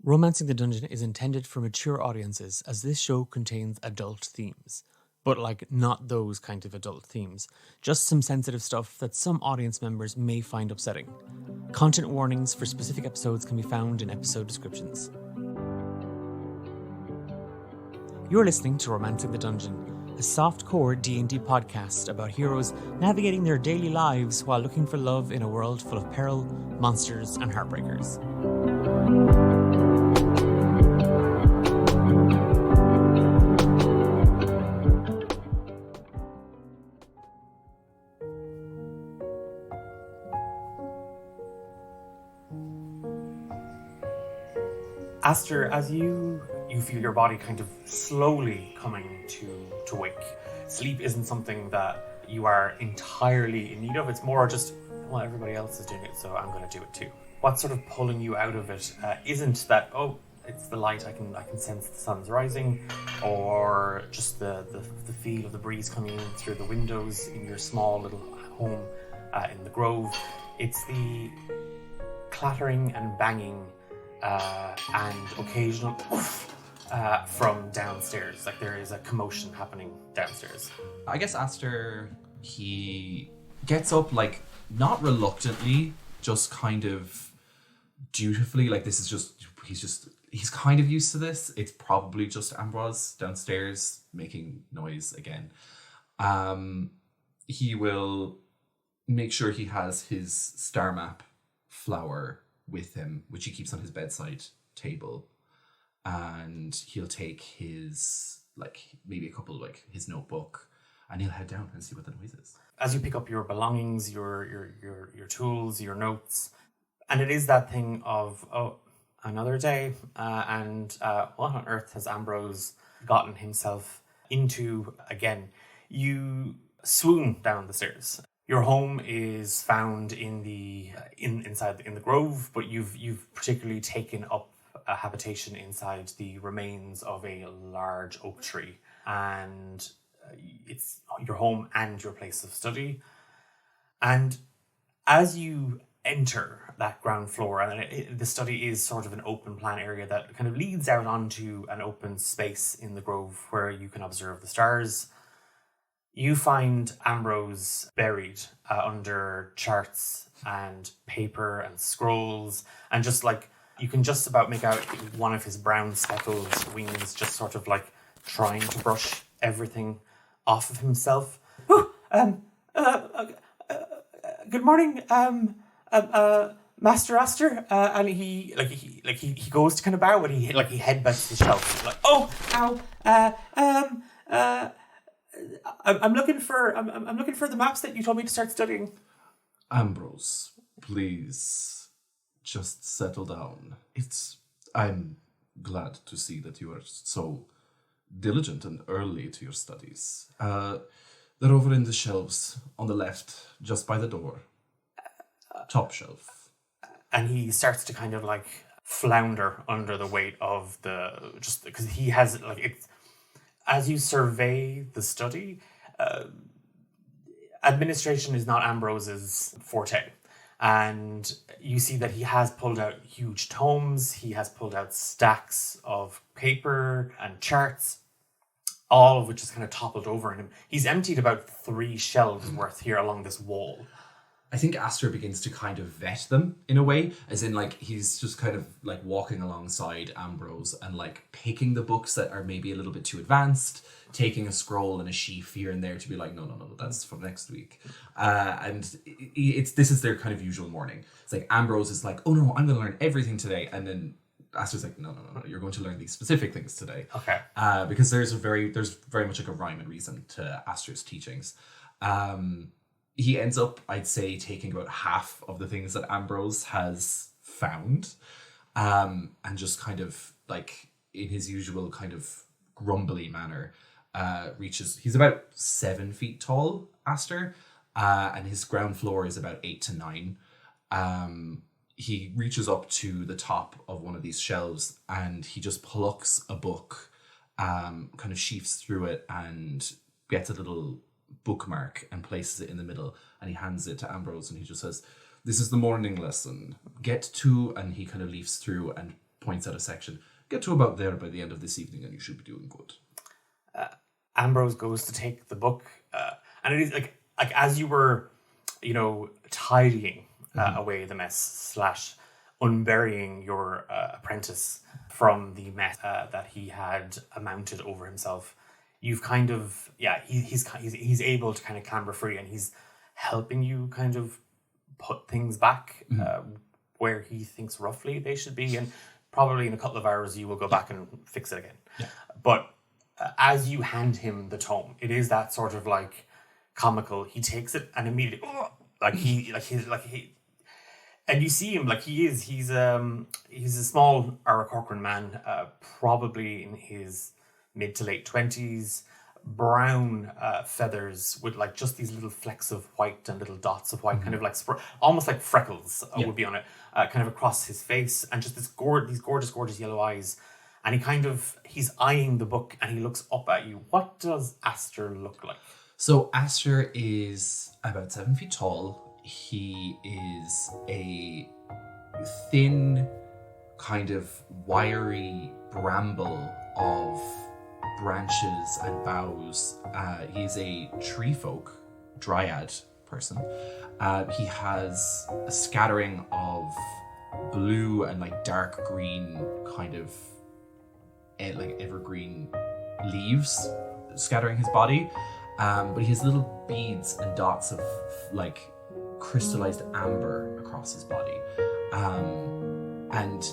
Romancing the Dungeon is intended for mature audiences as this show contains adult themes. But not those kind of adult themes. Just some sensitive stuff that some audience members may find upsetting. Content warnings for specific episodes can be found in episode descriptions. You're listening to Romancing the Dungeon, a soft-core D&D podcast about heroes navigating their daily lives while looking for love in a world full of peril, monsters, and heartbreakers. Aster, as you feel your body kind of slowly coming to wake, sleep isn't something that you are entirely in need of. It's more just, well, everybody else is doing it, so I'm going to do it too. What's sort of pulling you out of it isn't that, oh, it's the light, I can sense the sun's rising, or just the feel of the breeze coming in through the windows in your small little home in the grove. It's the clattering and banging and occasional from downstairs. Like there is a commotion happening downstairs. I guess Aster, he gets up not reluctantly, just kind of dutifully. He's kind of used to this. It's probably just Ambrose downstairs making noise again. He will make sure he has his star map flower with him, which he keeps on his bedside table, and he'll take his maybe a couple his notebook, and he'll head down and see what the noise is. As you pick up your belongings, your tools, your notes, and it is that thing of another day, and what on earth has Ambrose gotten himself into again? You swoon down the stairs. Your home is found in the inside the grove, but you've particularly taken up a habitation inside the remains of a large oak tree, and it's your home and your place of study. And as you enter that ground floor, and the study is sort of an open plan area that kind of leads out onto an open space in the grove where you can observe the stars. You find Ambrose buried under charts and paper and scrolls, and just you can just about make out one of his brown speckled wings just sort of trying to brush everything off of himself. Good morning, Master Aster. And he goes to kind of bow, but he headbutts the shelf. I'm looking for the maps that you told me to start studying. Ambrose, please, just settle down. I'm glad to see that you are so diligent and early to your studies. They're over in the shelves on the left, just by the door. Top shelf. And he starts to kind of flounder under the weight of just because he has it's. As you survey the study, administration is not Ambrose's forte. And you see that he has pulled out huge tomes, he has pulled out stacks of paper and charts, all of which is kind of toppled over in him. He's emptied about 3 shelves worth here along this wall. I think Aster begins to kind of vet them in a way, as in he's just kind of walking alongside Ambrose and picking the books that are maybe a little bit too advanced, taking a scroll and a sheaf here and there to be no, that's for next week. And this is their kind of usual morning. It's Ambrose is oh no, I'm going to learn everything today, and then Aster's no, you're going to learn these specific things today. Okay. Because there's very much a rhyme and reason to Aster's teachings. He ends up, I'd say, taking about half of the things that Ambrose has found, and just kind of in his usual kind of grumbly manner, he's about 7 feet tall, Aster, and his ground floor is about 8 to 9. He reaches up to the top of one of these shelves and he just plucks a book, kind of sheafs through it and gets a little bookmark and places it in the middle, and he hands it to Ambrose and he just says, "This is the morning lesson. Get to," and he kind of leafs through and points out a section. Get to about there by the end of this evening and you should be doing good. Ambrose goes to take the book, and it is like as you were, tidying away the mess / unburying your apprentice from the mess that he had mounted over himself. You've kind of he's able to kind of clamber free, and he's helping you kind of put things back where he thinks roughly they should be, and probably in a couple of hours you will go back and fix it again. Yeah. But as you hand him the tome, it is that sort of like comical. He takes it and immediately, and you see him he's a small Aarakocran man, probably in his mid to late 20s, brown feathers with like just these little flecks of white and little dots of white, kind of like almost like freckles would be on it, kind of across his face, and just these gorgeous yellow eyes. And he's eyeing the book and he looks up at you. What does Aster look like? So Aster is about 7 feet tall. He is a thin, kind of wiry bramble of branches and boughs. He's a tree folk, dryad person. He has a scattering of blue and like dark green kind of like evergreen leaves scattering his body, but he has little beads and dots of like crystallized amber across his body, and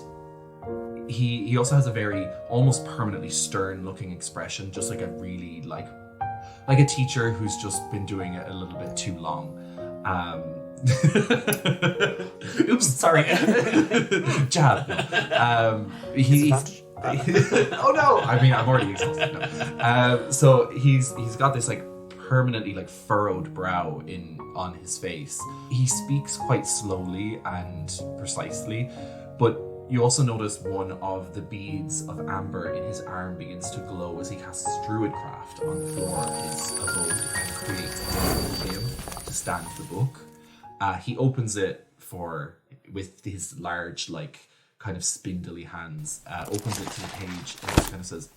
he also has a very almost permanently stern looking expression, just like a really like a teacher who's just been doing it a little bit too long. Oops, sorry. Jab. Oh no! I mean, I'm already exhausted now. So he's got this like permanently like furrowed brow on his face. He speaks quite slowly and precisely, but you also notice one of the beads of amber in his arm begins to glow as he casts Druidcraft on the floor of his abode and creates a him to stand the book. He opens it with his large like kind of spindly hands, opens it to the page and just kind of says,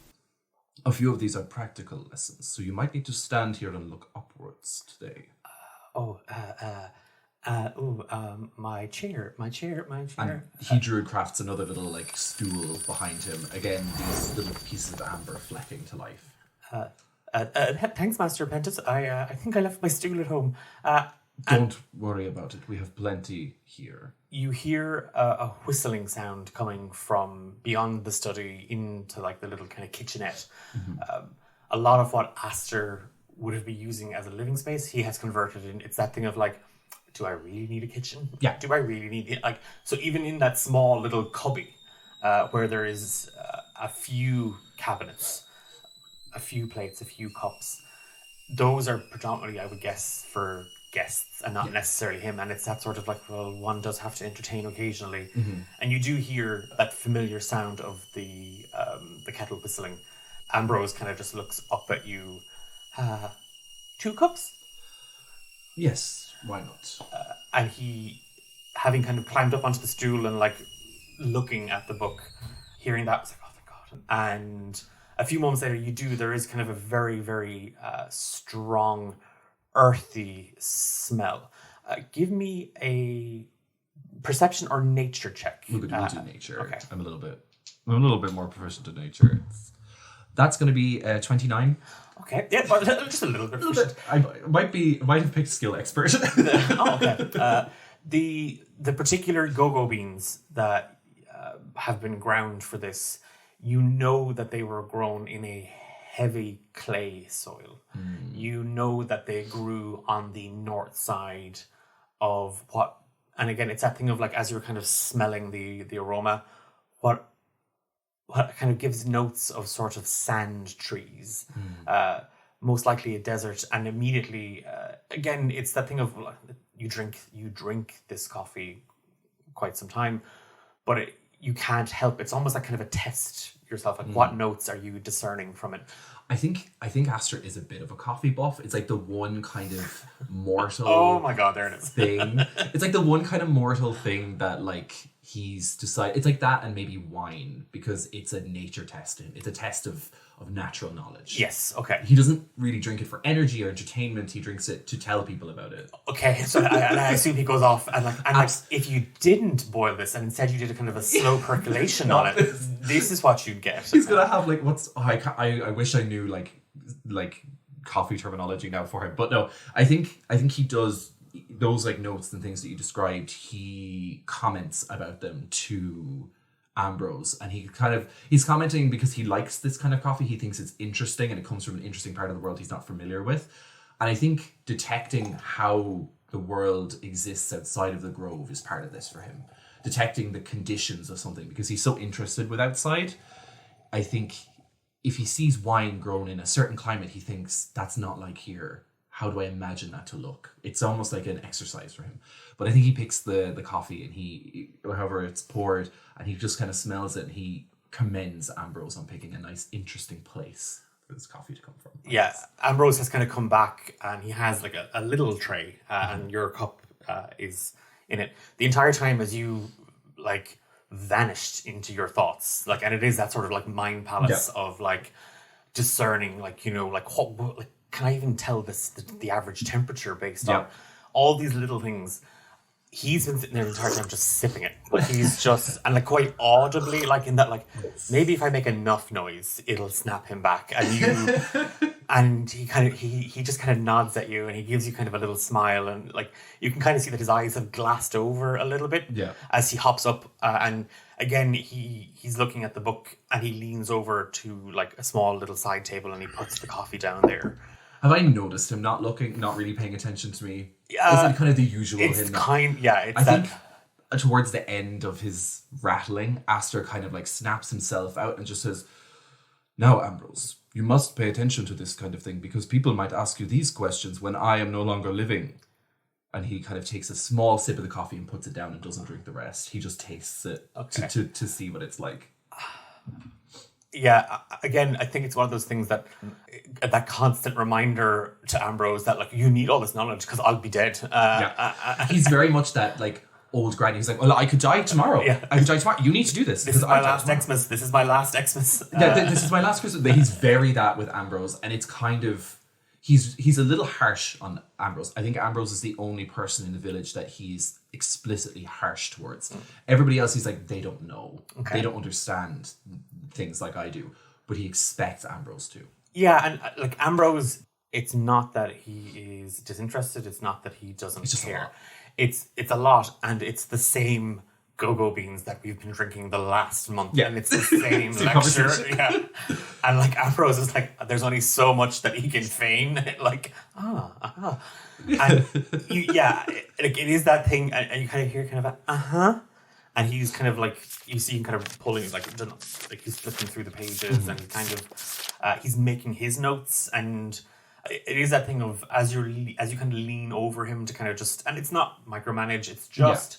"A few of these are practical lessons, so you might need to stand here and look upwards today." My chair. And he Druidcrafts another little like stool behind him. Again, these little pieces of amber flecking to life. Thanks, Master Pentus. I think I left my stool at home. Don't worry about it. We have plenty here. You hear a whistling sound coming from beyond the study into like the little kind of kitchenette. A lot of what Aster would have been using as a living space, he has converted in. It's that thing of like, do I really need a kitchen? Yeah. Do I really need it? Like, so even in that small little cubby, where there is a few cabinets, a few plates, a few cups, those are predominantly, I would guess, for guests and not necessarily him. And it's that sort of like, well, one does have to entertain occasionally. And you do hear that familiar sound of the kettle whistling. Ambrose kind of just looks up at you. 2 cups? Yes, why not? And he, having kind of climbed up onto the stool and like looking at the book, hearing that, was like, oh thank God. And a few moments later, there is kind of a very, very strong, earthy smell. Give me a perception or nature check. We'll do nature. Okay. I'm a little bit more proficient in nature. That's going to be 29. Okay, yeah, but just a little bit. I might have picked skill expert. Oh, okay. The particular go-go beans that have been ground for this, you know that they were grown in a heavy clay soil. You know that they grew on the north side of what, and again, it's that thing of like, as you're kind of smelling the aroma, what kind of gives notes of sort of sand trees, most likely a desert, and immediately, again, it's that thing of you drink this coffee quite some time, but you can't help. It's almost like kind of a test yourself. Like, what notes are you discerning from it? I think Aster is a bit of a coffee buff. It's like the one kind of mortal. Oh my God, there it is. Thing. It's like the one kind of mortal thing that like he's decided, it's like that and maybe wine, because it's a nature test. It's a test of natural knowledge. Yes, okay. He doesn't really drink it for energy or entertainment. He drinks it to tell people about it. Okay, so I assume he goes off and if you didn't boil this and instead you did a kind of a slow percolation on it, this is what you'd get. He's gonna have like I wish I knew like coffee terminology now for him, but no, I think he does those like notes and things that you described. He comments about them to Ambrose, and he's commenting because he likes this kind of coffee. He thinks it's interesting and it comes from an interesting part of the world he's not familiar with. And I think detecting how the world exists outside of the grove is part of this for him. Detecting the conditions of something, because he's so interested with outside. I think if he sees wine grown in a certain climate, he thinks that's not like here. How do I imagine that to look? It's almost like an exercise for him. But I think he picks the coffee and however it's poured, and he just kind of smells it, and he commends Ambrose on picking a nice, interesting place for this coffee to come from. Yeah, Ambrose has kind of come back and he has like a little tray and your cup is in it. The entire time as you like vanished into your thoughts, like, and it is that sort of like mind palace of like discerning, like, you know, like what, like, can I even tell the average temperature based on all these little things? He's been sitting there the entire time just sipping it, but he's just, and like quite audibly, like in that, like maybe if I make enough noise, it'll snap him back. And he just kind of nods at you and he gives you kind of a little smile, and like you can kind of see that his eyes have glassed over a little bit as he hops up. And again, he's looking at the book and he leans over to like a small little side table and he puts the coffee down there. Have I noticed him not looking, not really paying attention to me? Isn't it kind of the usual him? I think towards the end of his rattling, Aster kind of like snaps himself out and just says, "Now, Ambrose, you must pay attention to this kind of thing, because people might ask you these questions when I am no longer living." And he kind of takes a small sip of the coffee and puts it down and doesn't drink the rest. He just tastes it to see what it's like. Yeah, again, I think it's one of those things that constant reminder to Ambrose that like you need all this knowledge because I'll be dead. He's very much that like old granny. He's like, well, I could die tomorrow. I could die tomorrow. You need to do this. This is my last Xmas. This is my last Xmas. This is my last Christmas. He's very that with Ambrose, and it's kind of he's a little harsh on Ambrose. I think Ambrose is the only person in the village that he's explicitly harsh towards. Everybody else, he's like, they don't know. They don't understand things like I do. But he expects Ambrose to. Yeah, and like Ambrose, it's not that he is disinterested. It's not that he doesn't care. It's a lot, and it's the same go-go beans that we've been drinking the last month, and it's the same lecture. And like Ambrose is like, there's only so much that he can feign. Like, and it is that thing, and you kind of hear kind of a and he's kind of like, you see him kind of pulling, like he's flipping through the pages, and he kind of he's making his notes, and it is that thing of as you kind of lean over him to kind of just, and it's not micromanage, it's just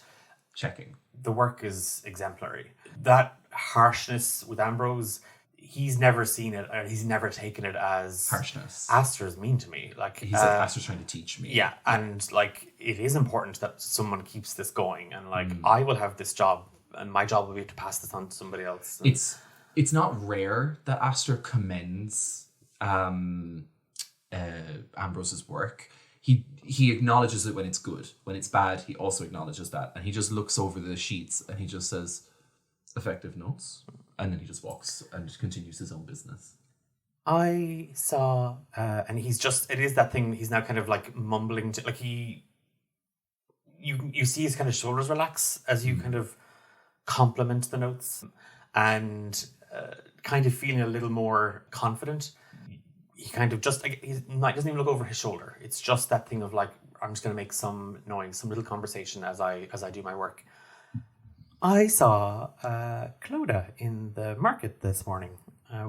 checking. The work is exemplary. That harshness with Ambrose, he's never seen it, or he's never taken it as harshness. Aster's mean to me. Like he's like, Aster's trying to teach me. Yeah, and like it is important that someone keeps this going, and like I will have this job, and my job will be to pass this on to somebody else. And it's not rare that Aster commends Ambrose's work. He acknowledges it when it's good. When it's bad, he also acknowledges that. And he just looks over the sheets and he just says, effective notes. And then he just walks and continues his own business. I saw, and he's just, it is that thing, he's now kind of like mumbling to, like you see his kind of shoulders relax as you kind of compliment the notes, and kind of feeling a little more confident. He kind of just, like, he doesn't even look over his shoulder. It's just that thing of like, I'm just going to make some noise, some little conversation as I do my work. I saw Clodagh in the market this morning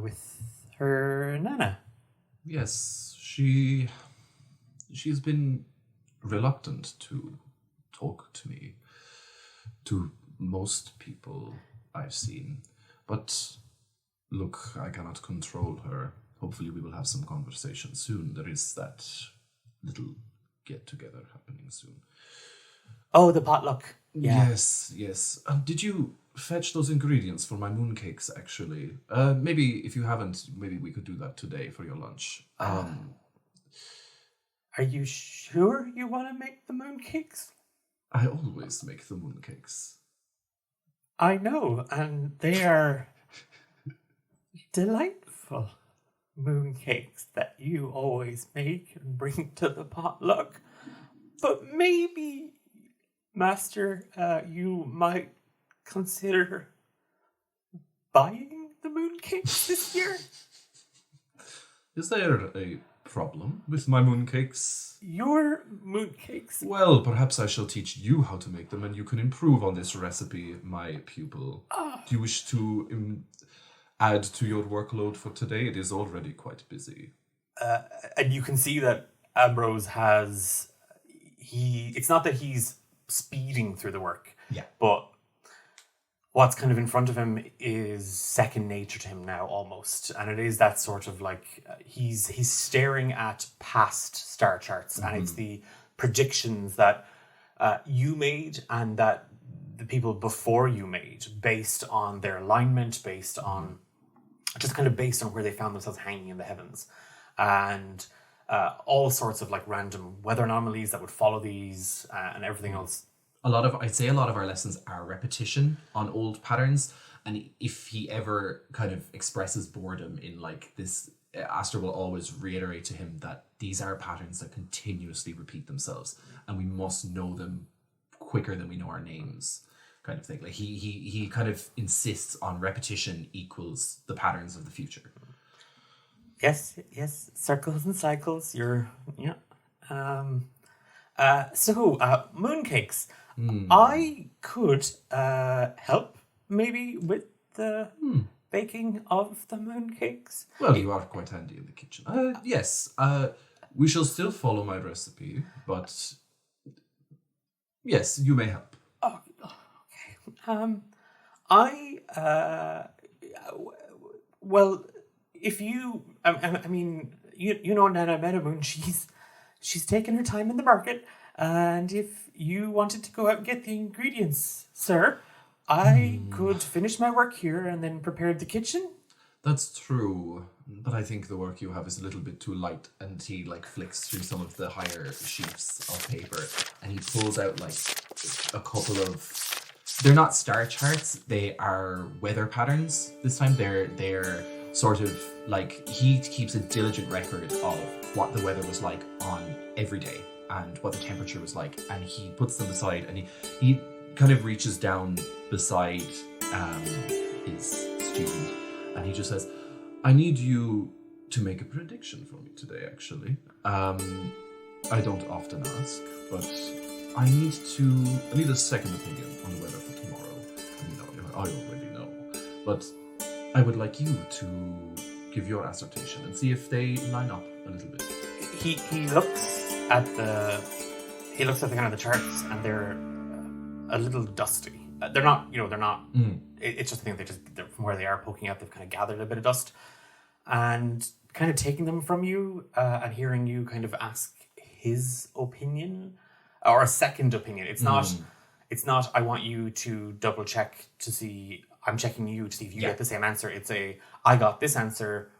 with her nana. Yes, she's been reluctant to talk to me, to most people I've seen. But look, I cannot control her. Hopefully we will have some conversation soon. There is that little get-together happening soon. Oh, the potluck. Yeah. Yes. Did you fetch those ingredients for my mooncakes, actually? Maybe if you haven't, maybe we could do that today for your lunch. Are you sure you want to make the mooncakes? I always make the mooncakes. I know, and they are delightful mooncakes that you always make and bring to the potluck. But maybe, Master, you might consider buying the mooncakes this year? Is there a problem with my mooncakes? Your mooncakes? Well, perhaps I shall teach you how to make them, and you can improve on this recipe, my pupil. Do you wish to add to your workload for today? It is already quite busy. And you can see that Ambrose has... It's not that he's speeding through the work. Yeah. But what's kind of in front of him is second nature to him now, almost. And it is that sort of like... He's staring at past star charts, and it's the predictions that you made and that the people before you made, based on their alignment, based on... just kind of based on where they found themselves hanging in the heavens. And all sorts of like random weather anomalies that would follow these and everything else. I'd say a lot of our lessons are repetition on old patterns. And if he ever kind of expresses boredom in like this, Aster will always reiterate to him that these are patterns that continuously repeat themselves. And we must know them quicker than we know our names. Kind of thing. Like he kind of insists on repetition equals the patterns of the future. Yes, circles and cycles. Mooncakes. I could help maybe with the baking of the mooncakes. Well, you are quite handy in the kitchen. Yes. We shall still follow my recipe, but yes, you may help. Oh, okay. Well, if you, I mean, you know, Nana Meadowmoon, she's taken her time in the market, and if you wanted to go out and get the ingredients, sir, I could finish my work here and then prepare the kitchen. That's true, but I think the work you have is a little bit too light. And he like flicks through some of the higher sheets of paper, and he pulls out like a couple of. They're not star charts; they are weather patterns. This time, they're sort of like he keeps a diligent record of what the weather was like on every day and what the temperature was like, and he puts them aside, and he kind of reaches down beside his student. And he just says, I need you to make a prediction for me today, actually. I don't often ask, but I need a second opinion on the weather for tomorrow. I already know. But I would like you to give your assertion and see if they line up a little bit. He looks at the kind of the charts, and they're a little dusty. They're not. It's just a thing. They're from where they are poking out. They've kind of gathered a bit of dust, and kind of taking them from you and hearing you kind of ask his opinion or a second opinion. It's not. It's not. I want you to double check to see. I'm checking you to see if you get the same answer. It's I got this answer.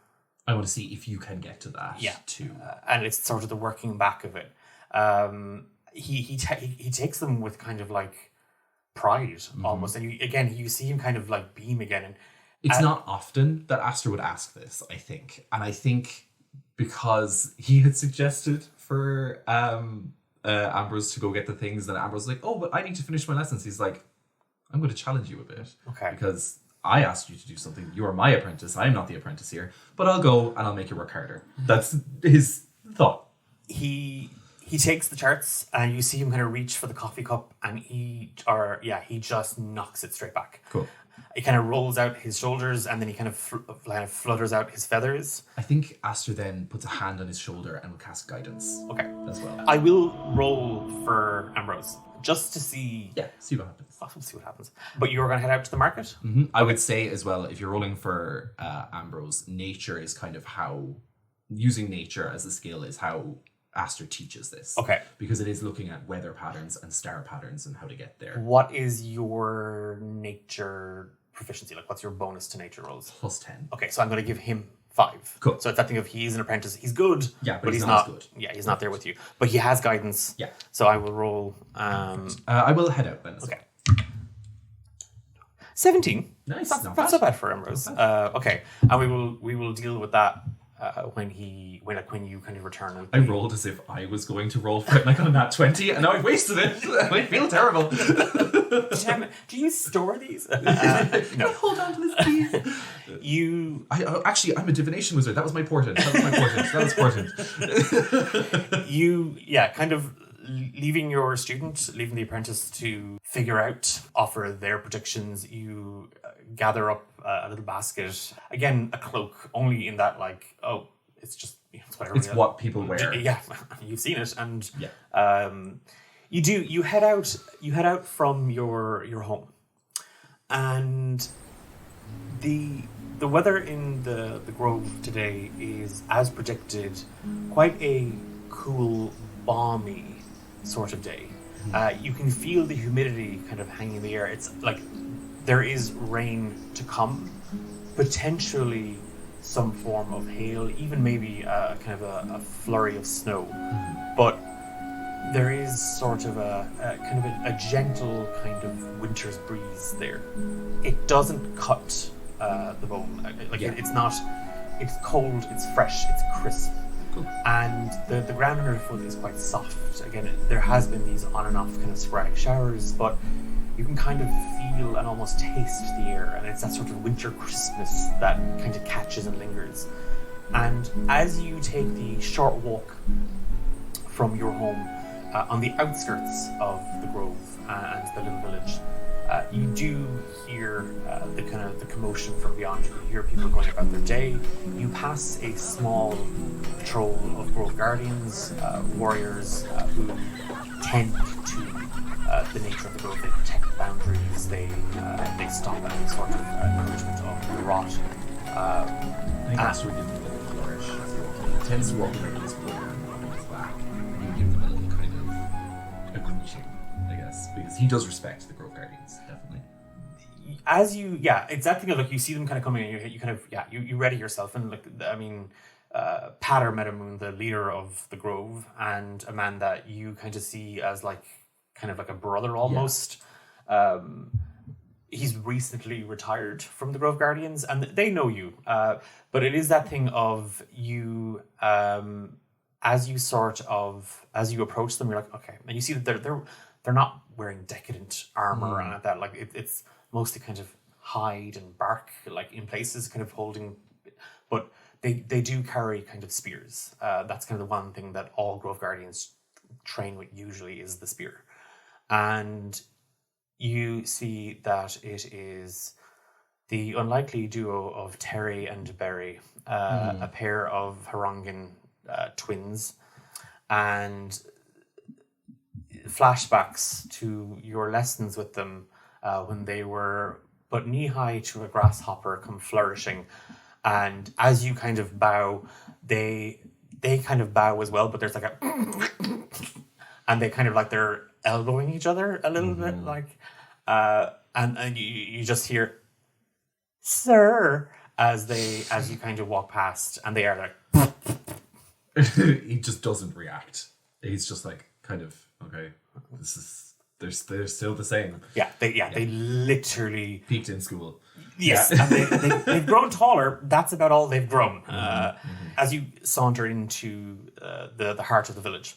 I want to see if you can get to that. Yeah. Too. And it's sort of the working back of it. He takes them with kind of like pride almost, and you see him kind of like beam again. And it's not often that Aster would ask this, I think, and I think because he had suggested for Ambrose to go get the things, and Ambrose was like, oh, but I need to finish my lessons. He's like, I'm going to challenge you a bit, okay, because I asked you to do something. You are my apprentice. I'm not the apprentice here, but I'll go and I'll make you work harder. That's his thought. He takes the charts, and you see him kind of reach for the coffee cup, and he just knocks it straight back. Cool. He kind of rolls out his shoulders, and then he kind of flutters out his feathers. I think Aster then puts a hand on his shoulder and will cast guidance. Okay. As well. I will roll for Ambrose, just to see... Yeah, see what happens. I'll see what happens. But you're going to head out to the market? Mm-hmm. I would say as well, if you're rolling for Ambrose, nature is kind of how... Using nature as a skill is how Aster teaches this. Okay. Because it is looking at weather patterns and star patterns and how to get there. What is your nature proficiency? Like, what's your bonus to nature rolls? +10. Okay, so I'm going to give him 5. Cool. So it's that thing of he's an apprentice. He's good. Yeah, but he's not as good. Yeah, he's not there with you. But he has guidance. Yeah. So I will roll. I will head out then as Okay. well. 17. Nice. That's Not not bad. bad for Ambrose. Okay, and we will deal with that when you kind of return. And I rolled as if I was going to roll for it, like on that 20, and now I've wasted it. I feel terrible. Damn it! Do you store these? No. Hold on to this, please. I'm a divination wizard. That was my portent. That was portent. You kind of leaving the apprentice to figure out, offer their predictions. You gather up a little basket, again a cloak, only in that it's just it's whatever. It's what people wear. Yeah, you've seen it, and you head out from your home, and the weather in the grove today is, as predicted, quite a cool, balmy sort of day. You can feel the humidity kind of hanging in the air. It's like there is rain to come, potentially some form of hail, even maybe kind of a flurry of snow. But there is sort of a gentle kind of winter's breeze there. It doesn't cut the bone. It's cold, it's fresh, it's crisp. Cool. And the ground underfoot is quite soft. Again, there has been these on and off kind of sporadic showers, but you can kind of feel and almost taste the air, and it's that sort of winter crispness that kind of catches and lingers. And as you take the short walk from your home on the outskirts of the grove and the little village, you do hear the commotion from beyond. You hear people going about their day. You pass a small patrol of grove guardians, warriors who tend to the nature of the grove. They protect boundaries. They stop any sort of encroachment of the rot. I think that's where you give them a little flourish. He tends to walk around his brother on his back. You give him a little kind of a greeting, I guess, because he does respect the grove guardians, definitely. As it's that thing of you see them kind of coming, and you kind of you ready yourself, and Pater Meadowmoon, the leader of the grove, and a man that you kind of see as kind of like a brother almost. Yeah. He's recently retired from the Grove Guardians, and they know you. But it is that thing of you, as you approach them, you're like, okay, and you see that they're not wearing decadent armor and that. It's mostly kind of hide and bark, in places, kind of holding, but they do carry kind of spears. That's kind of the one thing that all Grove Guardians train with usually is the spear. And you see that it is the unlikely duo of Terry and Berry, a pair of Harangan twins, and flashbacks to your lessons with them when they were but knee-high to a grasshopper come flourishing. And as you kind of bow, they kind of bow as well, but there's and they kind of they're elbowing each other a little bit, and you just hear "sir" as you kind of walk past, and they are he just doesn't react. He's just kind of okay. This is they're still the same. They literally peaked in school. Yes, and they've grown taller. That's about all they've grown. As you saunter into the heart of the village,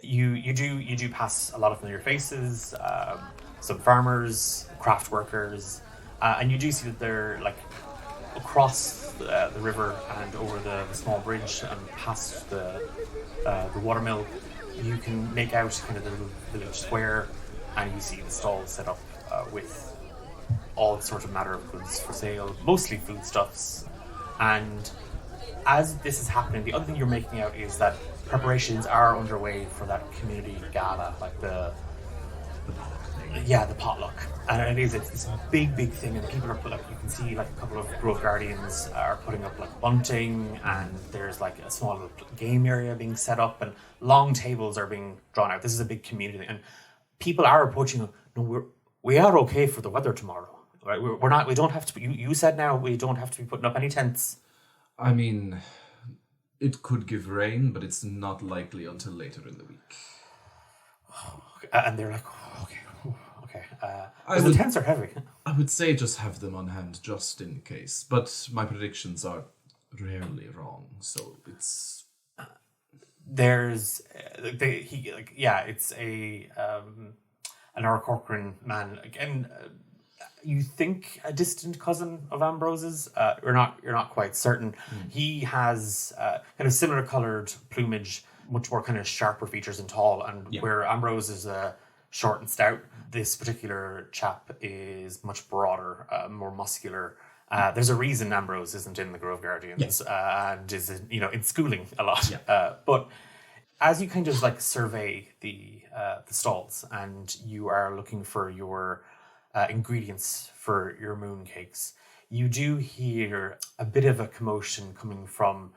you do pass a lot of familiar faces, some farmers, craft workers, and you do see that they're across the river and over the small bridge and past the watermill. You can make out kind of the little village square, and you see the stalls set up with all sorts of matter of goods for sale, mostly foodstuffs. And as this is happening, the other thing you're making out is that preparations are underway for that community gala, Yeah, the potluck. And it's a big thing, and people are you can see like a couple of Grove Guardians are putting up like bunting, and there's like a small little game area being set up, and long tables are being drawn out. This is a big community, and people are approaching. No, we are okay for the weather tomorrow, right? We're not. We don't have to. You said now we don't have to be putting up any tents. I mean, it could give rain, but it's not likely until later in the week. And they're like, okay. The tents are heavy. I would say just have them on hand just in case, but my predictions are rarely wrong, so it's... There's... it's a... an Corcoran man. Again, you think a distant cousin of Ambrose's. You're not quite certain. He has kind of similar coloured plumage, much more kind of sharper features and tall, and where Ambrose is short and stout, this particular chap is much broader, more muscular. There's a reason Ambrose isn't in the Grove Guardians and is in schooling a lot. But as you kind of like survey the stalls and you are looking for your ingredients for your moon cakes, you do hear a bit of a commotion coming from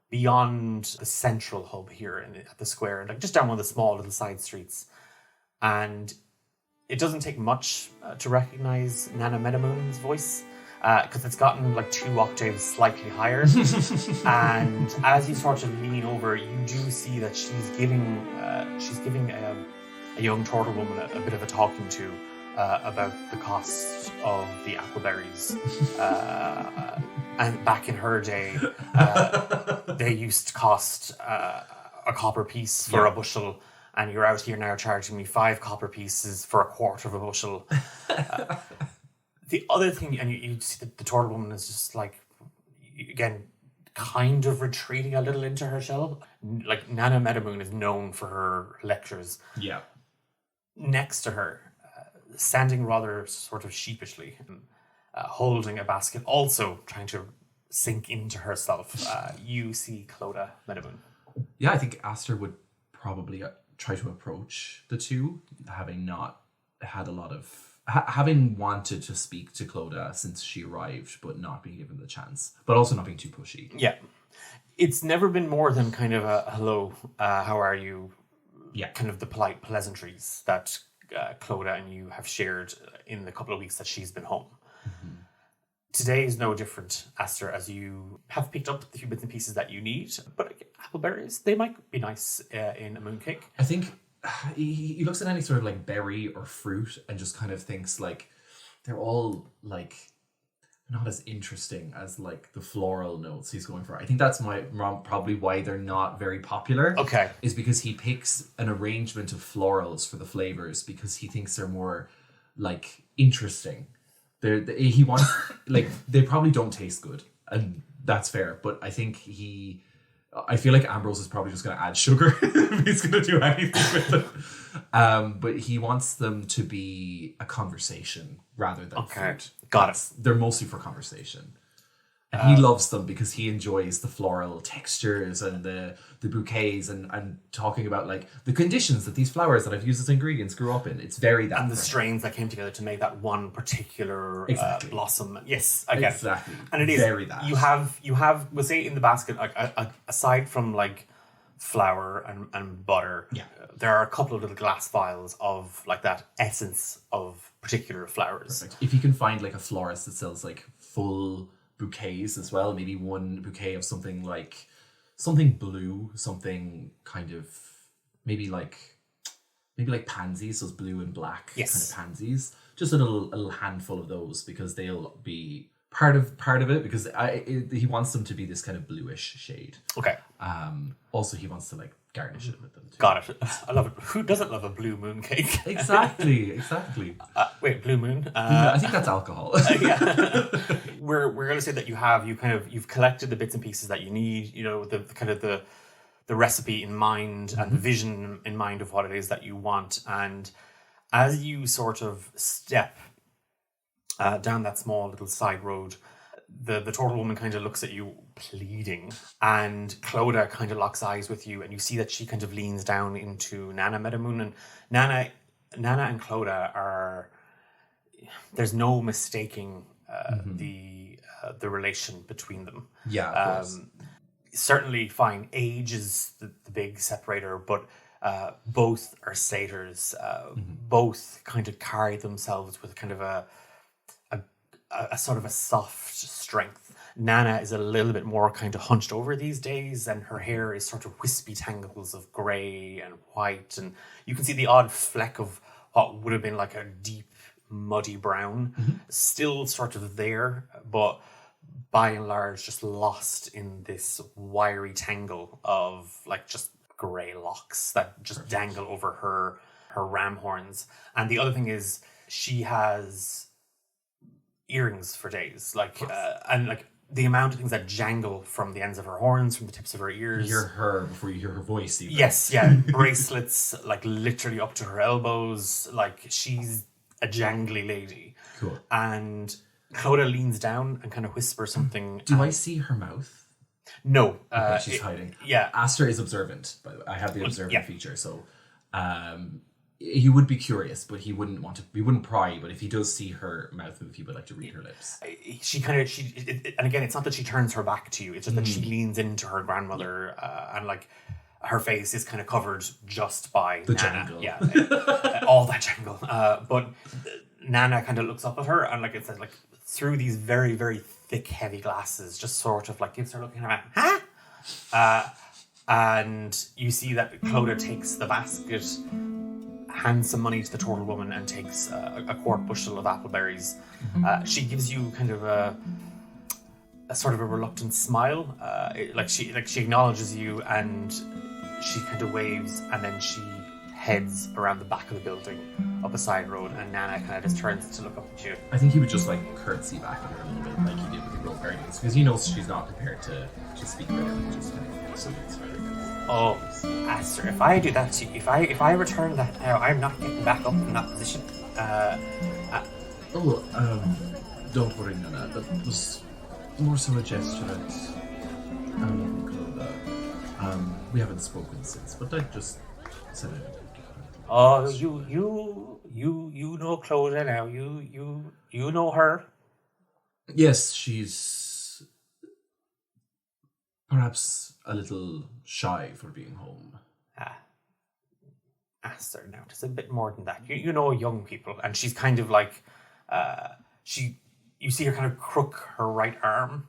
beyond the central hub here at the square, like just down one of the small little side streets. And it doesn't take much to recognize Nana Meadowmoon's voice, because it's gotten like 2 octaves slightly higher. And as you start to lean over, you do see that she's giving a young turtle woman a bit of a talking to about the cost of the appleberries. And back in her day, they used to cost a copper piece for a bushel, and you're out here now charging me 5 copper pieces for a quarter of a bushel. The other thing, and you see the turtle woman is just like, again, kind of retreating a little into her shell. Like, Nana Meadowmoon is known for her lectures. Yeah. Next to her, standing rather sort of sheepishly, holding a basket, also trying to sink into herself, you see Clodagh Meadowmoon. Yeah, I think Aster would probably try to approach the two, having not had a lot of... having wanted to speak to Clodagh since she arrived, but not being given the chance. But also not being too pushy. Yeah. It's never been more than kind of a hello, how are you? Yeah. Kind of the polite pleasantries that Clodagh and you have shared in the couple of weeks that she's been home. Mm-hmm. Today is no different, Aster, as you have picked up the few bits and pieces that you need. But appleberries, they might be nice in a mooncake. I think he looks at any sort of like berry or fruit and just kind of thinks like they're all like not as interesting as like the floral notes he's going for. I think that's probably why they're not very popular. Okay. Is because he picks an arrangement of florals for the flavors because he thinks they're more like interesting. He wants like they probably don't taste good, and that's fair. But I think I feel like Ambrose is probably just going to add sugar if he's going to do anything with them. But he wants them to be a conversation rather than fruit. Got it. They're mostly for conversation. And he loves them because he enjoys the floral textures and the bouquets and talking about like the conditions that these flowers that I've used as ingredients grew up in. It's very that. And the strains that came together to make that one particular blossom. Yes, I get it. And it is very that. You have we'll say in the basket, like aside from like flour and butter, there are a couple of little glass vials of like that essence of particular flowers. Perfect. If you can find like a florist that sells like full bouquets as well, maybe one bouquet of something blue, something kind of maybe like pansies, those blue and black kind of pansies, just a little handful of those, because they'll be part of it, because he wants them to be this kind of bluish shade. Okay. Also he wants to like garnish it with them too. Got it. I love it. Who doesn't love a blue moon cake? Exactly. Wait, blue moon? I think that's alcohol. Yeah. We're going to say that you've collected the bits and pieces that you need, the kind of the recipe in mind and the vision in mind of what it is that you want. And as you sort of step down that small little side road, the turtle woman kind of looks at you pleading, and Clodagh kind of locks eyes with you, and you see that she kind of leans down into Nana Meadowmoon, and Nana Nana and Clodagh are. There's no mistaking the relation between them. Yeah, of course. Certainly, fine. Age is the big separator, but both are satyrs. Both kind of carry themselves with kind of a sort of a soft strength. Nana is a little bit more kind of hunched over these days, and her hair is sort of wispy tangles of grey and white, and you can see the odd fleck of what would have been like a deep, muddy brown, still sort of there, but by and large just lost in this wiry tangle of like just grey locks that just dangle over her ram horns. And the other thing is she has earrings for days, like and like the amount of things that jangle from the ends of her horns, from the tips of her ears. You hear her before you hear her voice, even. Yes, yeah. Bracelets, like literally up to her elbows. Like she's a jangly lady. Cool. And Clodagh leans down and kind of whispers something. Do I see her mouth? No. Okay, she's hiding. Yeah. Aster is observant, by the way. I have the observant feature, so he would be curious, but he wouldn't pry, but if he does see her mouth move, he would like to read her lips. And again, it's not that she turns her back to you, it's just that she leans into her grandmother, and like her face is kind of covered just by the Nana. jangle. Yeah, all that jangle. But Nana kind of looks up at her, and like it says, like through these very, very thick, heavy glasses, just sort of like gives her looking around, huh? And you see that Clodagh takes the basket, hands some money to the turtle woman, and takes a quart bushel of appleberries. She gives you kind of a sort of a reluctant smile, like she acknowledges you, and she kind of waves, and then she heads around the back of the building up a side road, and Nana kind of just turns to look up at you. I think he would just like curtsy back at her a little bit, like he did with the Grove Guardians, because he knows she's not prepared to speak with him. Just kind of salutes her. Oh, Aster, if I do that to you, if I return that now, I'm not getting back up in that position. Don't worry, Nana. That was more so a gesture at our lovely Clodagh. We haven't spoken since, but I just said I would give her. Oh, you know Clodagh now. You know her. Yes, she's perhaps a little shy for being home. Aster, now, it's a bit more than that. You know young people, and she's kind of like, you see her kind of crook her right arm.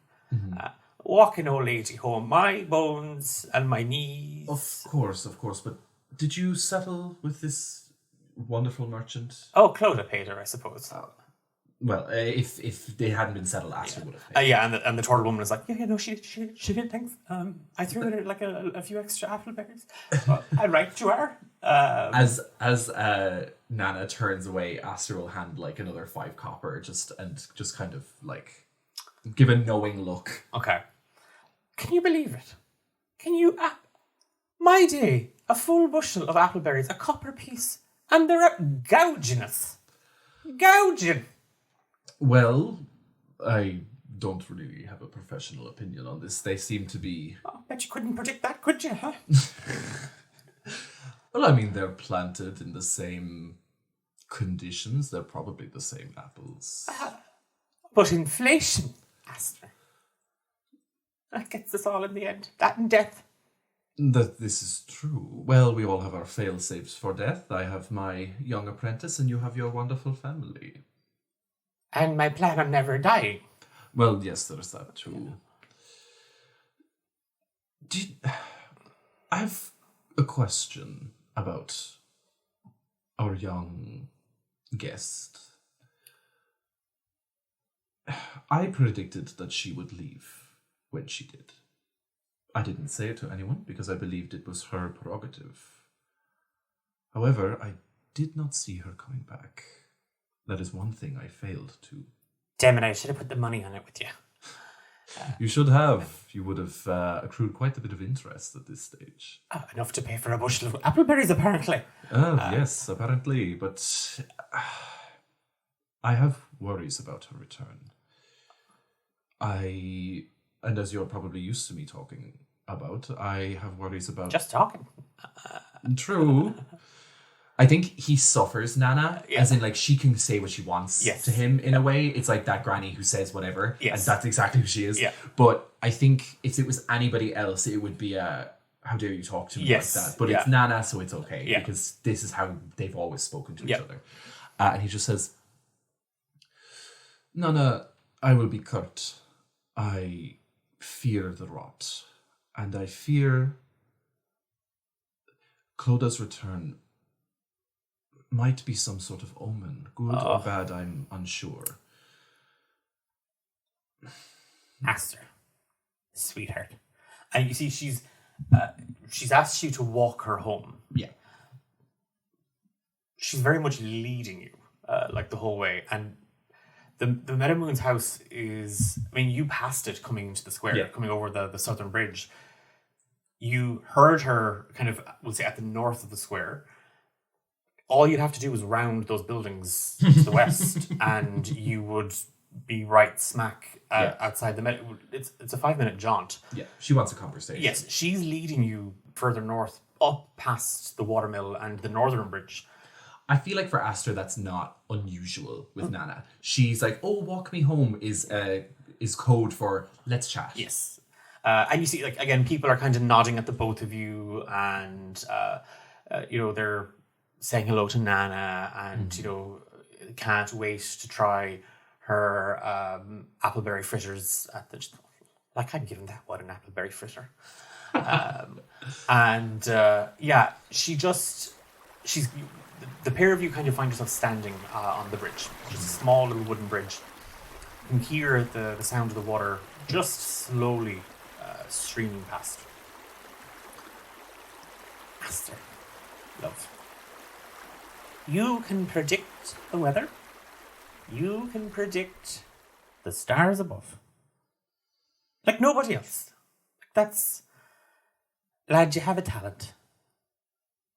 Walking old lady home, my bones and my knees. Of course, but did you settle with this wonderful merchant? Oh, Clodagh paid her, I suppose. Well, if they hadn't been settled, Aster would have paid. And the turtle woman was like, no, she did, thanks. I threw her like a few extra appleberries. I'd write to her. As Nana turns away, Aster will hand like another 5 copper, just kind of like give a knowing look. Okay. Can you believe it? Can you? My day, a full bushel of appleberries, a copper piece, and they're gouging us. Gouging. Well, I don't really have a professional opinion on this. They seem to be... Oh, bet you couldn't predict that, could you, huh? Well, I mean, they're planted in the same conditions. They're probably the same apples. But inflation, Aster. That gets us all in the end. That and death. That this is true. Well, we all have our fail-safes for death. I have my young apprentice, and you have your wonderful family. And my plan on never dying. Well, yes, there's that too. I have a question about our young guest. I predicted that she would leave when she did. I didn't say it to anyone because I believed it was her prerogative. However, I did not see her coming back. That is one thing I failed to. Damn it, I should have put the money on it with you. You should have. You would have accrued quite a bit of interest at this stage. Enough to pay for a bushel of appleberries, apparently. Yes, apparently. But I have worries about her return. And as you're probably used to me talking about, I have worries about... Just talking. True. I think he suffers Nana, Yeah. as in like she can say what she wants Yes. to him in a way. It's like that granny who says whatever, Yes. and that's exactly who she is. Yeah. But I think if it was anybody else, it would be a how dare you talk to me Yes. like that. But Yeah. it's Nana, so it's okay Yeah. because this is how they've always spoken to each Yeah. other. And he just says, Nana, I will be curt. I fear the rot, and I fear Clodagh's return might be some sort of omen, good or bad, I'm unsure. Aster, sweetheart. And you see, she's asked you to walk her home. Yeah. She's very much leading you, like the whole way. And the Meadowmoon's house is, I mean, you passed it coming into the square, coming over the southern bridge. You heard her kind of, we'll say, at the north of the square. All you'd have to do was round those buildings to the west, and you would be right smack outside the Meadow. It's a 5-minute jaunt. Yeah, she wants a conversation. Yes, she's leading you further north, up past the watermill and the northern bridge. I feel like for Aster, that's not unusual with Nana. She's like, "Oh, walk me home" is code for let's chat. Yes, and you see, like again, people are kind of nodding at the both of you, and they're saying hello to Nana, and can't wait to try her appleberry fritters at the. Like I'm giving that one an appleberry fritter, she's. The pair of you kind of find yourself standing on the bridge, just a small little wooden bridge. You can hear the sound of the water just slowly streaming past. Aster, love. You can predict the weather. You can predict the stars above. Like nobody else. That's... Lad, you have a talent.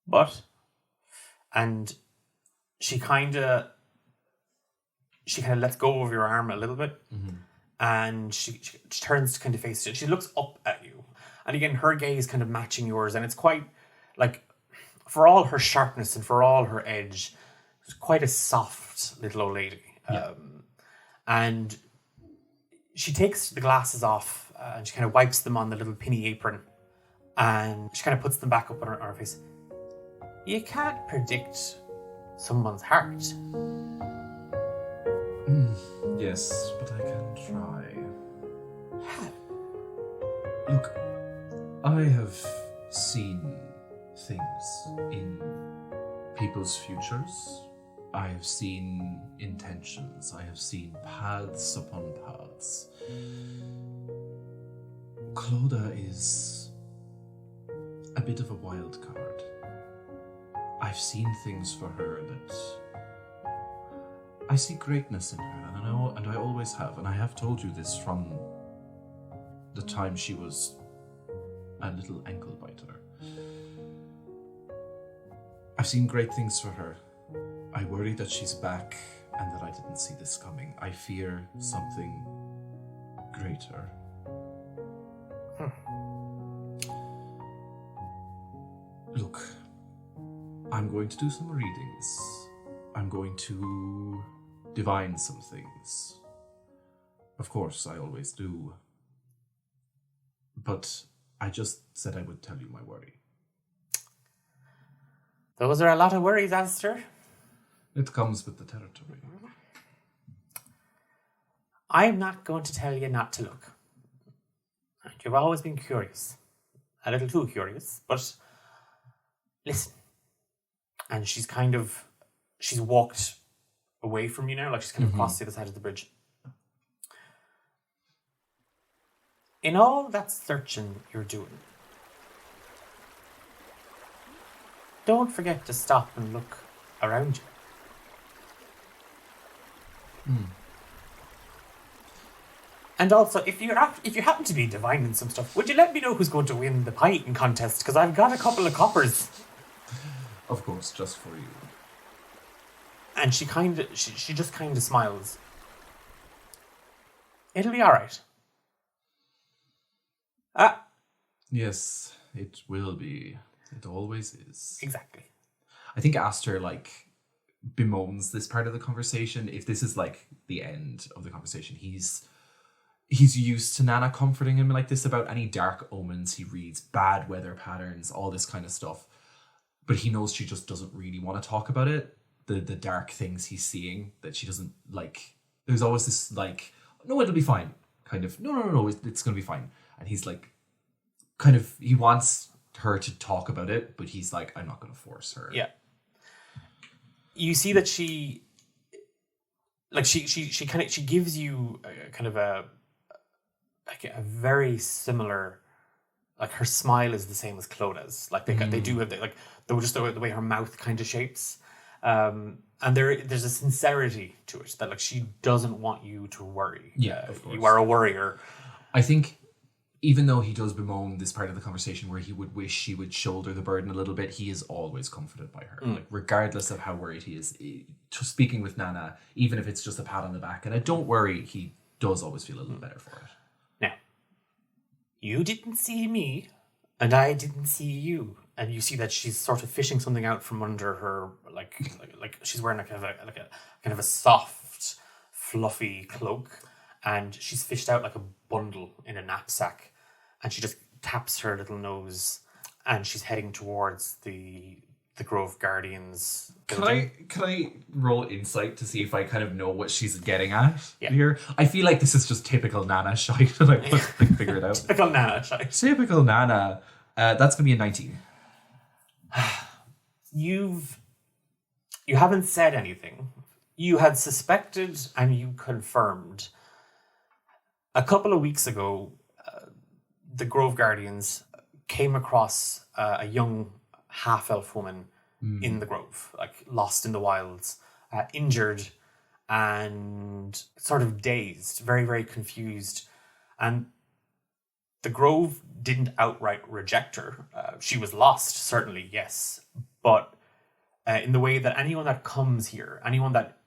But... And she kind of lets go of your arm a little bit, and she turns to kind of face it. She looks up at you, and again, her gaze kind of matching yours, and it's quite like, for all her sharpness and for all her edge, it's quite a soft little old lady. And she takes the glasses off, and she kind of wipes them on the little pinny apron, and she kind of puts them back up on her face. You can't predict someone's heart. Yes, but I can try. Look, I have seen things in people's futures. I have seen intentions. I have seen paths upon paths. Clodagh is a bit of a wild card. I've seen things for her that I see greatness in her, and I always have, and I have told you this from the time she was a little ankle biter. I've seen great things for her. I worry that she's back and that I didn't see this coming. I fear something greater. Look, I'm going to do some readings. I'm going to divine some things. Of course, I always do. But I just said I would tell you my worry. Those are a lot of worries, Aster. It comes with the territory. I'm not going to tell you not to look. You've always been curious. A little too curious, but listen. And she's walked away from you now, like she's kind of crossed the other side of the bridge. In all that searching you're doing, don't forget to stop and look around you. And also, if you happen to be divining some stuff, would you let me know who's going to win the pie eating contest? Because I've got a couple of coppers. Of course, just for you. And she just kind of smiles. It'll be all right. Yes, it will be. It always is. Exactly. I think Aster like bemoans this part of the conversation. If this is like the end of the conversation, he's used to Nana comforting him like this about any dark omens he reads, bad weather patterns, all this kind of stuff. But he knows she just doesn't really want to talk about it. The dark things he's seeing that she doesn't like. There's always this like, no, it'll be fine. Kind of, no, it's going to be fine. And he's like, kind of, he wants her to talk about it, but he's like, I'm not going to force her. Yeah. You see that she gives you a very similar, like her smile is the same as Clodagh's. Like they do have just the way her mouth kind of shapes. And there's a sincerity to it that like she doesn't want you to worry. Yeah, of course. You are a worrier. I think even though he does bemoan this part of the conversation where he would wish she would shoulder the burden a little bit, he is always comforted by her. Like regardless of how worried he is, speaking with Nana, even if it's just a pat on the back, and don't worry, he does always feel a little better for it. Now, you didn't see me, and I didn't see you. And you see that she's sort of fishing something out from under her, like she's wearing a kind of a soft, fluffy cloak, and she's fished out like a bundle in a knapsack, and she just taps her little nose, and she's heading towards the Grove Guardians building. Can I roll insight to see if I kind of know what she's getting at here? I feel like this is just typical Nana shite, and I couldn't figure it out. Typical Nana shite. Typical Nana. That's gonna be a 19. You haven't said anything. You had suspected and you confirmed. A couple of weeks ago, the Grove Guardians came across a young half-elf woman in the Grove, like lost in the wilds, injured and sort of dazed, very, very confused. And the Grove didn't outright reject her. She was lost, certainly, yes. But in the way that anyone that comes here, anyone that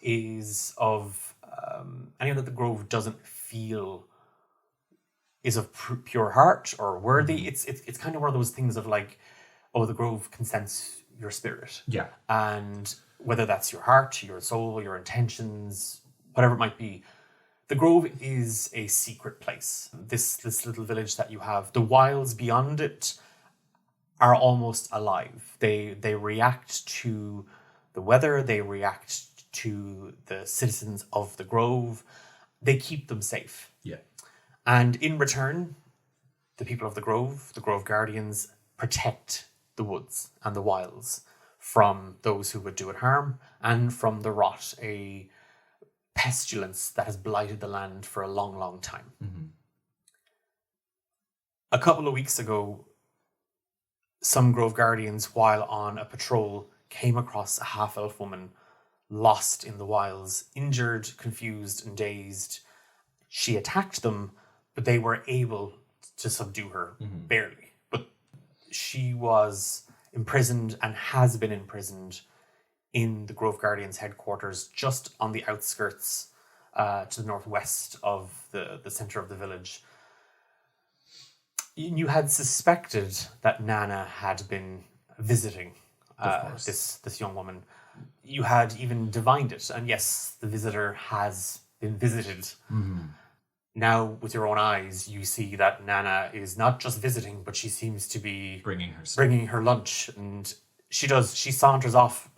the Grove doesn't feel is of pure heart or worthy, it's kind of one of those things of like, oh, the Grove can sense your spirit. Yeah. And whether that's your heart, your soul, your intentions, whatever it might be, the Grove is a secret place. This little village that you have, the wilds beyond it are almost alive. They react to the weather. They react to the citizens of the Grove. They keep them safe. Yeah. And in return, the people of the Grove Guardians, protect the woods and the wilds from those who would do it harm and from the rot, a pestilence that has blighted the land for a long, long time. Mm-hmm. A couple of weeks ago, some Grove Guardians, while on a patrol, came across a half-elf woman lost in the wilds, injured, confused, and dazed. She attacked them, but they were able to subdue her, barely. But she was imprisoned and has been imprisoned in the Grove Guardians headquarters, just on the outskirts to the northwest of the center of the village. You had suspected that Nana had been visiting this young woman. You had even divined it, and yes, the visitor has been visited. Mm-hmm. Now, with your own eyes, you see that Nana is not just visiting, but she seems to be bringing her lunch, and she saunters off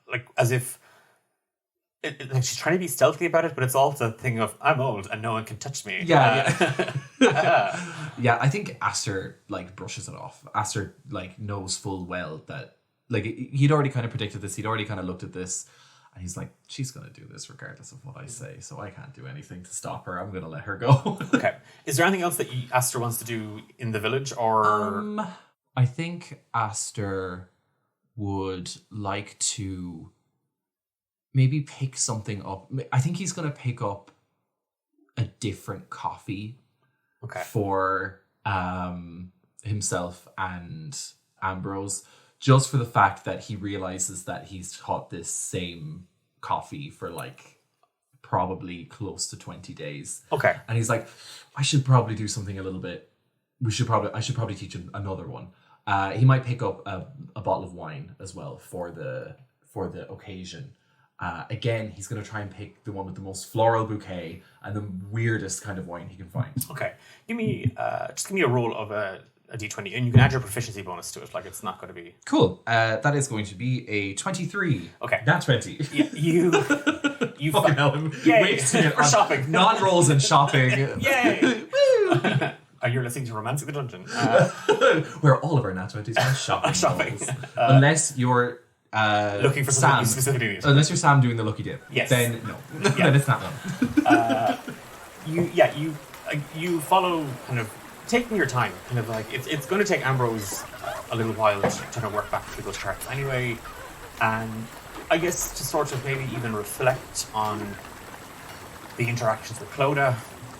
like as if like she's trying to be stealthy about it, but it's also a thing of I'm old and no one can touch me. Yeah. Yeah, I think Aster like brushes it off. Aster like knows full well that like he'd already kind of predicted this. He'd already kind of looked at this, and he's like, she's gonna do this regardless of what I say, so I can't do anything to stop her. I'm gonna let her go. Okay. Is there anything else that Aster wants to do in the village, or? I think Aster would like to maybe pick something up. I think he's going to pick up a different coffee for himself and Ambrose, just for the fact that he realizes that he's taught this same coffee for like probably close to 20 days. Okay. And he's like, I should probably do something a little bit. I should probably teach him another one. He might pick up a bottle of wine as well for the occasion. Again, he's going to try and pick the one with the most floral bouquet and the weirdest kind of wine he can find. Okay, give me a roll of a d20, and you can add your proficiency bonus to it. Like, it's not going to be Cool. That is going to be a 23. Okay. Not 20. Yeah, you Fucking hell, I'm wasting it for on shopping. non-rolls and shopping. Yay! You're listening to Romancing the Dungeon. Where all of our nat 20s are shopping. Shopping. Unless you're Looking for something you specifically need. Unless you're Sam doing the lucky dip. Yes. Then no. Yeah. Then it's not done. You follow kind of taking your time, kind of like it's going to take Ambrose a little while to kind of work back through those charts anyway, and I guess to sort of maybe even reflect on the interactions with Clodagh,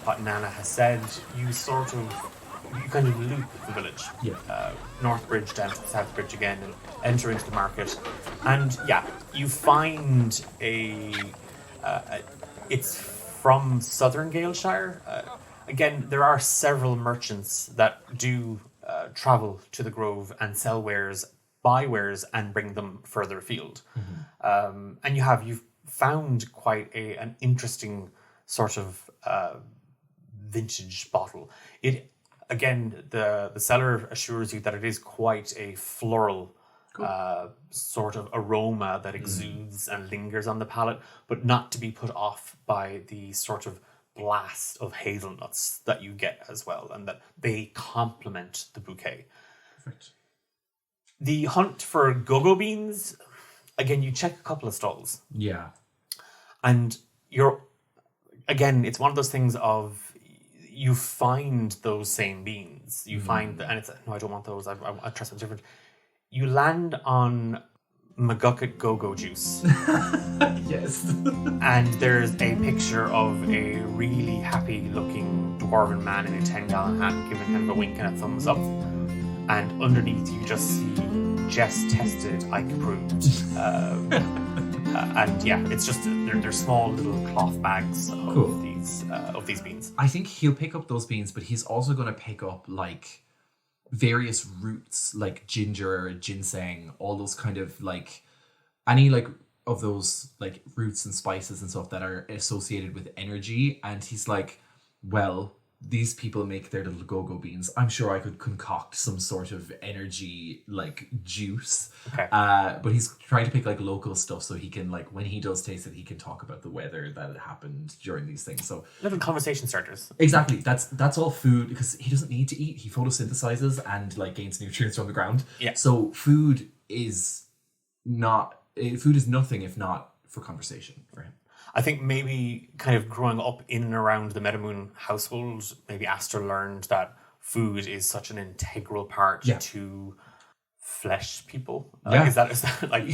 what Nana has said, you kind of loop the village. Yeah. North Bridge down to the South Bridge again and enter into the market, and you find it's from Southern Galeshire. Again, there are several merchants that do travel to the Grove and sell wares, buy wares, and bring them further afield. Mm-hmm. And you've found quite an interesting sort of vintage bottle. The seller assures you that it is quite a floral sort of aroma that exudes and lingers on the palate, but not to be put off by the sort of blast of hazelnuts that you get as well, and that they complement the bouquet. Perfect. The hunt for go-go beans, again, you check a couple of stalls. Yeah. And it's one of those things of you find those same beans. You find, and it's, no, I don't want those. I try something different. You land on McGucket go-go juice. Yes. And there's a picture of a really happy-looking dwarven man in a 10-gallon hat giving kind of a wink and a thumbs up. And underneath you just see Jess tested, Ike approved. It's just they're small little cloth bags of these beans. I think he'll pick up those beans, but he's also going to pick up like various roots, like ginger, ginseng, all those kind of like any like of those like roots and spices and stuff that are associated with energy. And he's like, well, these people make their little go-go beans. I'm sure I could concoct some sort of energy like juice. Okay. But he's trying to pick like local stuff so he can like when he does taste it, he can talk about the weather that happened during these things. So little conversation starters. Exactly. That's all food because he doesn't need to eat. He photosynthesizes and like gains nutrients from the ground. Yeah. So food is nothing if not for conversation for him. I think maybe kind of growing up in and around the Meadowmoon household, maybe Aster learned that food is such an integral part to flesh people. Is that like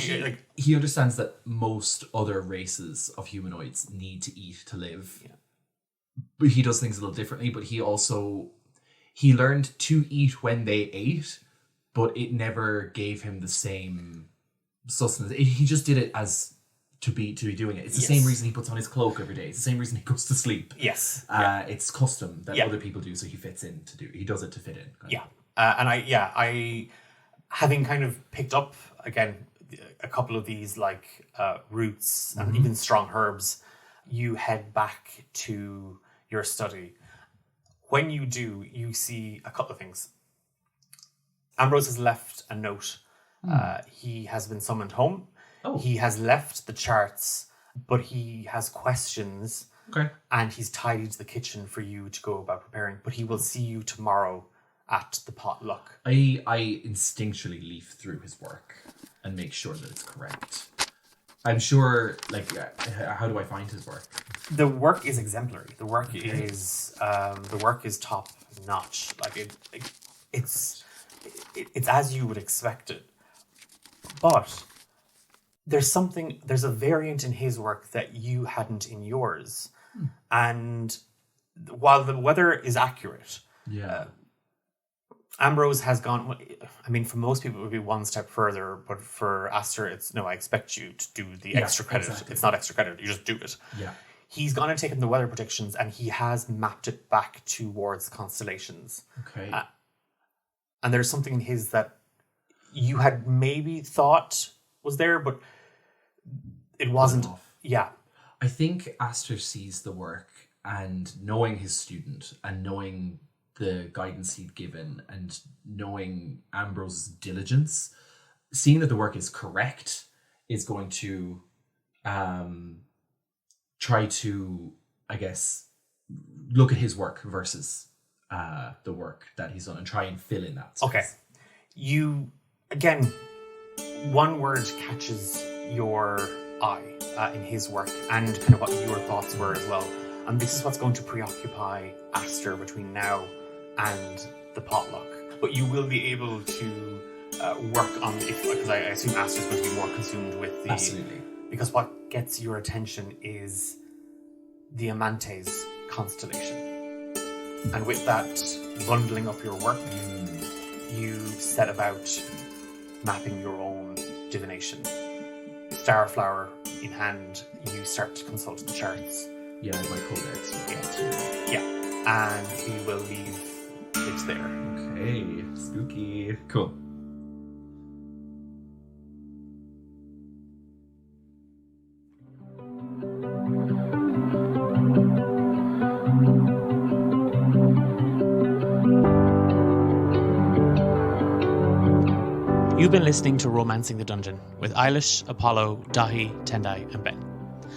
he understands that most other races of humanoids need to eat to live. Yeah. But he does things a little differently, but he learned to eat when they ate, but it never gave him the same sustenance. He just did it as to be doing it. It's the same reason he puts on his cloak every day. It's the same reason he goes to sleep. Yes. It's custom that other people do, so he fits in to do. He does it to fit in. And I having kind of picked up again a couple of these like roots and even strong herbs, you head back to your study. When you do, you see a couple of things. Ambrose has left a note. He has been summoned home. Oh. He has left the charts, but he has questions. Okay. And he's tidied the kitchen for you to go about preparing. But he will see you tomorrow at the potluck. I instinctually leaf through his work and make sure that it's correct. I'm sure, like, how do I find his work? The work is exemplary. The work is top notch. Like it's as you would expect it. But there's a variant in his work that you hadn't in yours. And while the weather is accurate, Ambrose has gone, I mean, for most people it would be one step further, but for Aster it's, no, I expect you to do the extra credit. Exactly. It's not extra credit, you just do it. Yeah. He's gone and taken the weather predictions and he has mapped it back towards constellations. Okay. And there's something in his that you had maybe thought was there, but it wasn't. Yeah. I think Aster sees the work, and knowing his student and knowing the guidance he'd given and knowing Ambrose's diligence, seeing that the work is correct is going to try to, I guess, look at his work versus the work that he's done and try and fill in that space. Okay. You, again, one word catches your eye in his work and kind of what your thoughts were as well. And this is what's going to preoccupy Aster between now and the potluck. But you will be able to work on, because I assume Aster's going to be more consumed with the... Absolutely. Because what gets your attention is the Amantes constellation. And with that bundling up your work, you set about mapping your own divination. Starflower in hand, you start to consult the charts. Yeah, my codex. Yeah. And we will leave it there. Okay, spooky. Cool. You've been listening to Romancing the Dungeon with Eilish, Apollo, Daithí, Tendai, and Ben.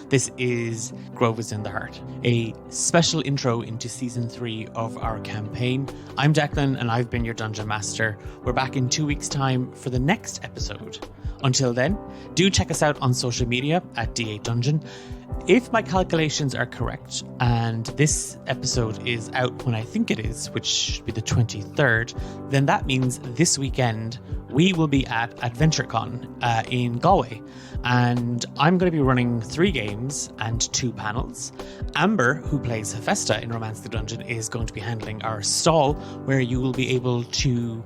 This is Grove is in the Heart, a special intro into Season 3 of our campaign. I'm Declan, and I've been your Dungeon Master. We're back in 2 weeks' time for the next episode. Until then, do check us out on social media at D8Dungeon. If my calculations are correct, and this episode is out when I think it is, which should be the 23rd, then that means this weekend we will be at AdventureCon in Galway. And I'm going to be running 3 games and 2 panels. Amber, who plays Hephaestus in Romance the Dungeon, is going to be handling our stall, where you will be able to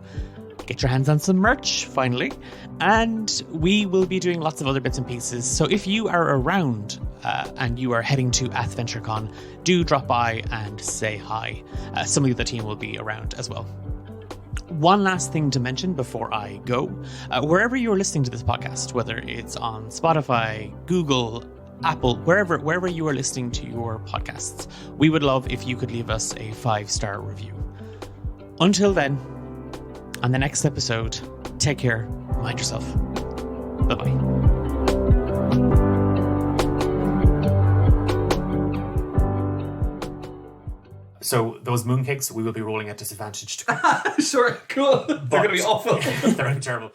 get your hands on some merch, finally. And we will be doing lots of other bits and pieces. So if you are around and you are heading to AdventureCon, do drop by and say hi. Some of the team will be around as well. One last thing to mention before I go. Wherever you're listening to this podcast, whether it's on Spotify, Google, Apple, wherever you are listening to your podcasts, we would love if you could leave us a 5-star review. Until then, on the next episode, take care, mind yourself. Bye-bye. So those mooncakes, we will be rolling at disadvantage too. Sure, cool. They're going to be awful. They're going to be terrible.